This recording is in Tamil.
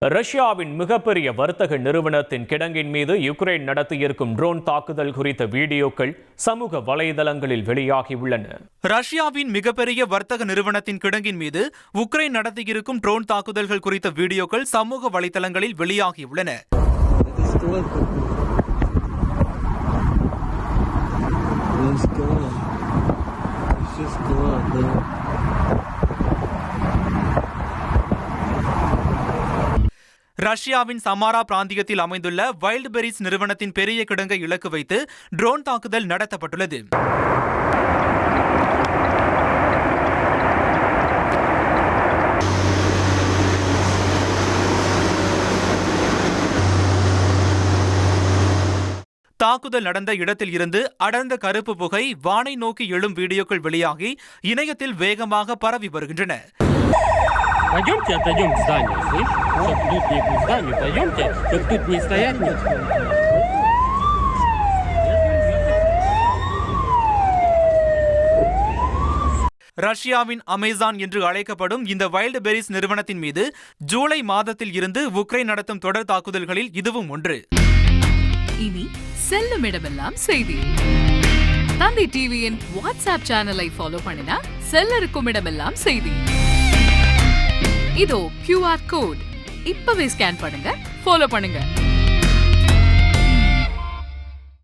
ரஷ்யாவின் மிகப்பெரிய வர்த்தக நிறுவனத்தின் கிடங்கின் மீது யுக்ரைன் நடத்தியிருக்கும் ட்ரோன் தாக்குதல் குறித்த வீடியோக்கள் சமூக வலைதளங்களில் வெளியாகியுள்ளன. ரஷ்யாவின் மிகப்பெரிய வர்த்தக நிறுவனத்தின் கிடங்கின் மீது உக்ரைன் நடத்தியிருக்கும் ட்ரோன் தாக்குதல்கள் குறித்த வீடியோக்கள் சமூக வலைதளங்களில் வெளியாகியுள்ளன. ரஷ்யாவின் சமாரா பிராந்தியத்தில் அமைந்துள்ள வைல்ட் பெரிஸ் நிறுவனத்தின் பெரிய கிடங்கை இலக்கு வைத்து ட்ரோன் தாக்குதல் நடத்தப்பட்டுள்ளது. தாக்குதல் நடந்த இடத்தில் இருந்து அடர்ந்த கருப்பு புகை வானை நோக்கி எழும் வீடியோக்கள் வெளியாகி இணையத்தில் வேகமாக பரவி வருகின்றன. Пойдемте отойдем к зданию, слышь? Чтоб тут не к зданию, пойдемте, чтоб тут не стоять. ரஷ்யாவின் அமேசான் என்று அழைக்கப்படும் இந்த வைல்ட் பெரிஸ் நிறுவனத்தின் மீது ஜூலை மாதத்தில் இருந்து உக்ரைன் நடத்தும் தொடர் தாக்குதல்களில் இதுவும் ஒன்று. இனி செல்லும் இடமெல்லாம் செய்தி. தந்தி டிவியின் வாட்ஸ்அப் சேனலை ஃபாலோ பண்ணினா செல்ல இருக்கும் இடமெல்லாம் செய்தி. இதோ QR கோட் இப்பவே ஸ்கேன் பண்ணுங்க, ஃபாலோ பண்ணுங்க.